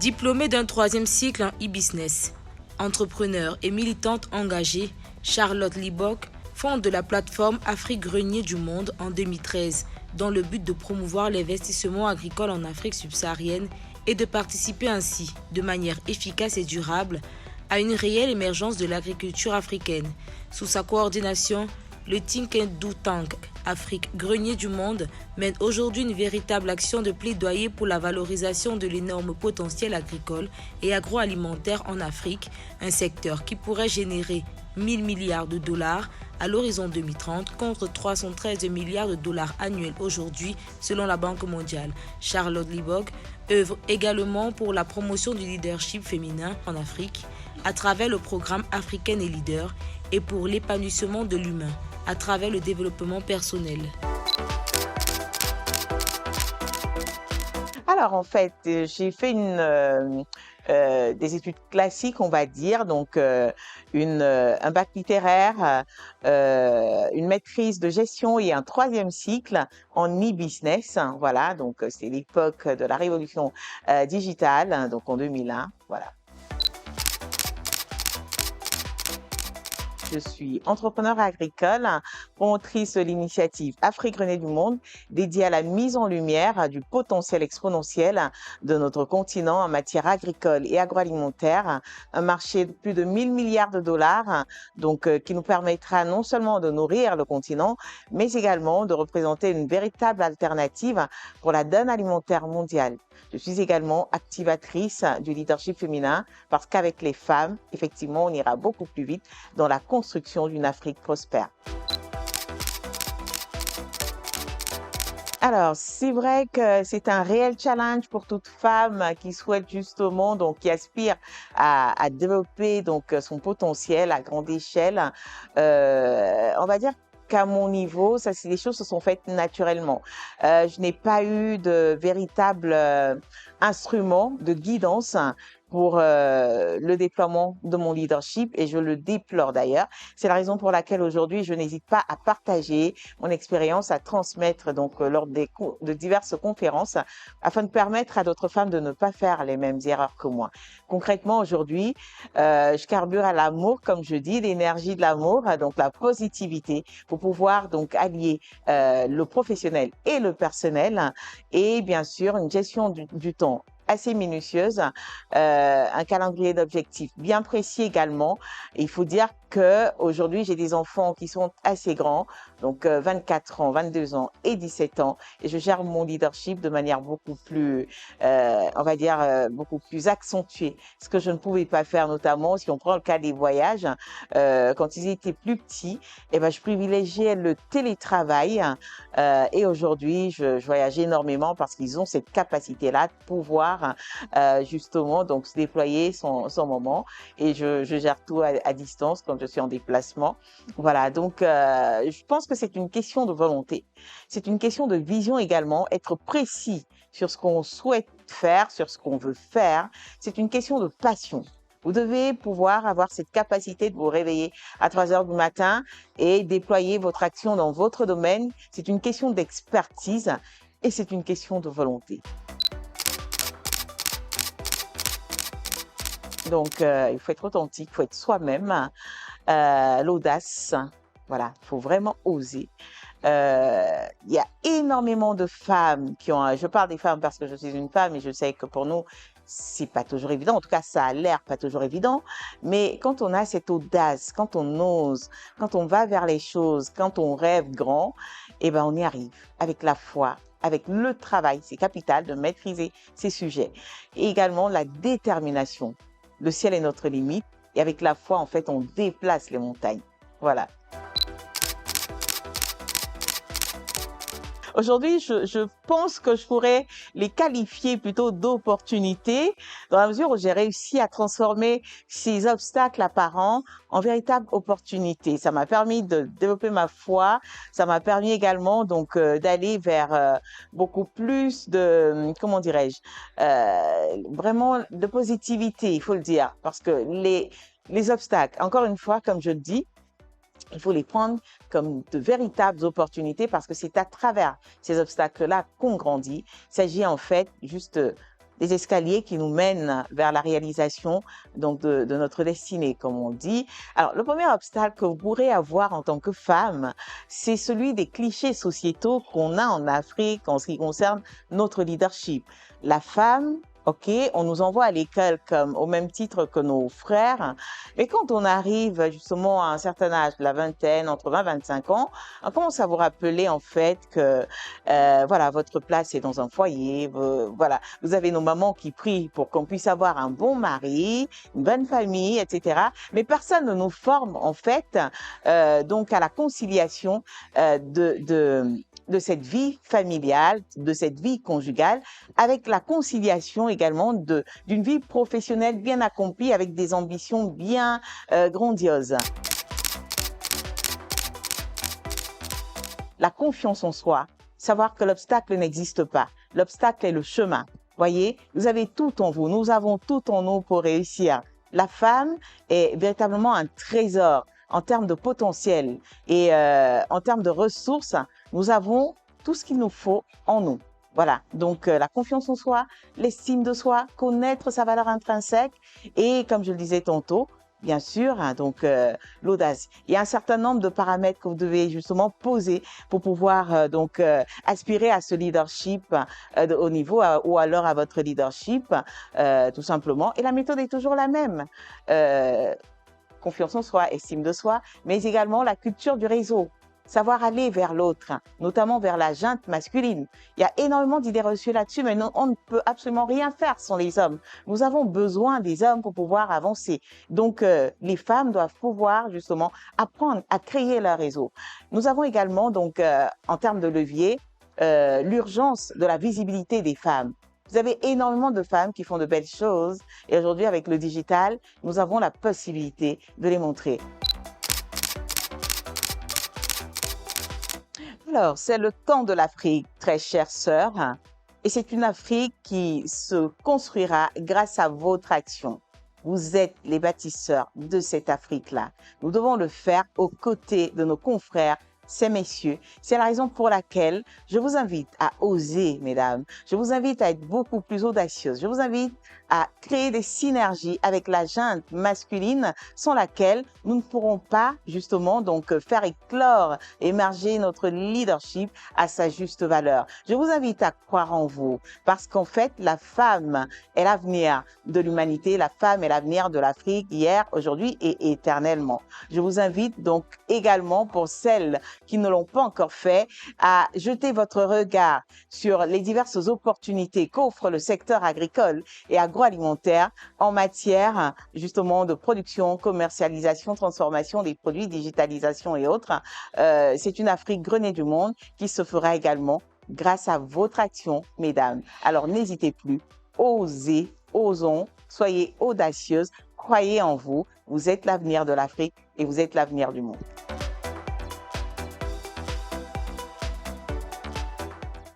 Diplômée d'un troisième cycle en e-business, entrepreneure et militante engagée, Charlotte Libock fonde la plateforme Afrique Grenier du Monde en 2013 dans le but de promouvoir l'investissement agricole en Afrique subsaharienne et de participer ainsi, de manière efficace et durable, à une réelle émergence de l'agriculture africaine. Sous sa coordination, le Think and Do Tank Afrique Grenier du Monde mène aujourd'hui une véritable action de plaidoyer pour la valorisation de l'énorme potentiel agricole et agroalimentaire en Afrique, un secteur qui pourrait générer 1000 milliards de dollars à l'horizon 2030 contre 313 milliards de dollars annuels aujourd'hui selon la Banque mondiale. Charlotte Libock œuvre également pour la promotion du leadership féminin en Afrique à travers le programme Africaine et Leader et pour l'épanouissement de l'humain à travers le développement personnel. Alors en fait, j'ai fait des études classiques, on va dire, donc un bac littéraire, une maîtrise de gestion et un troisième cycle en e-business. Voilà, donc c'est l'époque de la révolution digitale, donc en 2001. Voilà. Je suis entrepreneur agricole, promotrice de l'initiative Afrique Grenier du Monde, dédiée à la mise en lumière du potentiel exponentiel de notre continent en matière agricole et agroalimentaire, un marché de plus de 1000 milliards de dollars, donc qui nous permettra non seulement de nourrir le continent, mais également de représenter une véritable alternative pour la donne alimentaire mondiale. Je suis également activatrice du leadership féminin parce qu'avec les femmes, effectivement, on ira beaucoup plus vite dans la construction d'une Afrique prospère. Alors, c'est vrai que c'est un réel challenge pour toute femme qui souhaite justement, donc qui aspire à développer donc son potentiel à grande échelle. On va dire qu'à mon niveau, les choses se sont faites naturellement. Je n'ai pas eu de véritable instrument de guidance pour le déploiement de mon leadership et je le déplore d'ailleurs. C'est la raison pour laquelle aujourd'hui je n'hésite pas à partager mon expérience, à transmettre donc lors de diverses conférences afin de permettre à d'autres femmes de ne pas faire les mêmes erreurs que moi. Concrètement aujourd'hui, je carbure à l'amour, comme je dis, l'énergie de l'amour, donc la positivité pour pouvoir donc allier le professionnel et le personnel et bien sûr une gestion du temps assez minutieuse, un calendrier d'objectifs bien précis également. Et il faut dire que aujourd'hui j'ai des enfants qui sont assez grands, donc 24 ans, 22 ans et 17 ans, et je gère mon leadership de manière beaucoup plus, on va dire, beaucoup plus accentuée. Ce que je ne pouvais pas faire, notamment si on prend le cas des voyages, quand ils étaient plus petits, eh ben, je privilégiais le télétravail et aujourd'hui je voyage énormément parce qu'ils ont cette capacité-là de pouvoir justement donc se déployer son moment et je gère tout à distance quand je suis en déplacement. Voilà, donc je pense que c'est une question de volonté. C'est une question de vision également, être précis sur ce qu'on souhaite faire, sur ce qu'on veut faire. C'est une question de passion. Vous devez pouvoir avoir cette capacité de vous réveiller à 3 heures du matin et déployer votre action dans votre domaine. C'est une question d'expertise et c'est une question de volonté. Donc, il faut être authentique, il faut être soi-même, l'audace, voilà, il faut vraiment oser. Il y a énormément de femmes qui ont, je parle des femmes parce que je suis une femme et je sais que pour nous, c'est pas toujours évident, en tout cas ça a l'air pas toujours évident, mais quand on a cette audace, quand on ose, quand on va vers les choses, quand on rêve grand, eh ben on y arrive avec la foi. Avec le travail, c'est capital de maîtriser ces sujets. Et également la détermination. Le ciel est notre limite et avec la foi, en fait, on déplace les montagnes. Voilà. Aujourd'hui, je pense que je pourrais les qualifier plutôt d'opportunités dans la mesure où j'ai réussi à transformer ces obstacles apparents en véritables opportunités. Ça m'a permis de développer ma foi, ça m'a permis également donc d'aller vers beaucoup plus de, comment dirais-je, vraiment de positivité, il faut le dire, parce que les obstacles, encore une fois, comme je le dis, il faut les prendre comme de véritables opportunités parce que c'est à travers ces obstacles-là qu'on grandit. Il s'agit en fait juste des escaliers qui nous mènent vers la réalisation donc de notre destinée, comme on dit. Alors, le premier obstacle que vous pourrez avoir en tant que femme, c'est celui des clichés sociétaux qu'on a en Afrique en ce qui concerne notre leadership. La femme, OK, on nous envoie à l'école comme au même titre que nos frères, mais quand on arrive justement à un certain âge, la vingtaine, entre 20 et 25 ans, on commence à vous rappeler en fait que voilà, votre place est dans un foyer, voilà, vous avez nos mamans qui prient pour qu'on puisse avoir un bon mari, une bonne famille, etc. Mais personne ne nous forme en fait donc à la conciliation de cette vie familiale, de cette vie conjugale, avec la conciliation également d'une vie professionnelle bien accomplie, avec des ambitions bien grandioses. La confiance en soi, savoir que l'obstacle n'existe pas. L'obstacle est le chemin. Voyez, vous avez tout en vous, nous avons tout en nous pour réussir. La femme est véritablement un trésor en termes de potentiel et en termes de ressources. Nous avons tout ce qu'il nous faut en nous. Voilà, donc la confiance en soi, l'estime de soi, connaître sa valeur intrinsèque et, comme je le disais tantôt, bien sûr, hein, donc l'audace. Il y a un certain nombre de paramètres que vous devez justement poser pour pouvoir donc aspirer à ce leadership de haut niveau ou alors à votre leadership, tout simplement. Et la méthode est toujours la même. Confiance en soi, estime de soi, mais également la culture du réseau. Savoir aller vers l'autre, notamment vers la junte masculine. Il y a énormément d'idées reçues là-dessus, mais on ne peut absolument rien faire sans les hommes. Nous avons besoin des hommes pour pouvoir avancer. Donc, les femmes doivent pouvoir justement apprendre à créer leur réseau. Nous avons également, donc, en termes de levier, l'urgence de la visibilité des femmes. Vous avez énormément de femmes qui font de belles choses et aujourd'hui, avec le digital, nous avons la possibilité de les montrer. Alors, c'est le temps de l'Afrique, très chères sœurs, et c'est une Afrique qui se construira grâce à votre action. Vous êtes les bâtisseurs de cette Afrique-là. Nous devons le faire aux côtés de nos confrères, ces messieurs. C'est la raison pour laquelle je vous invite à oser, mesdames. Je vous invite à être beaucoup plus audacieuse. Je vous invite à créer des synergies avec la junte masculine sans laquelle nous ne pourrons pas justement donc faire éclore, émerger notre leadership à sa juste valeur. Je vous invite à croire en vous parce qu'en fait, la femme est l'avenir de l'humanité. La femme est l'avenir de l'Afrique hier, aujourd'hui et éternellement. Je vous invite donc également pour celles qui ne l'ont pas encore fait à jeter votre regard sur les diverses opportunités qu'offre le secteur agricole et agroalimentaire en matière justement de production, commercialisation, transformation des produits, digitalisation et autres. C'est une Afrique grenier du monde qui se fera également grâce à votre action, mesdames. Alors n'hésitez plus, osez, osons, soyez audacieuses, croyez en vous. Vous êtes l'avenir de l'Afrique et vous êtes l'avenir du monde.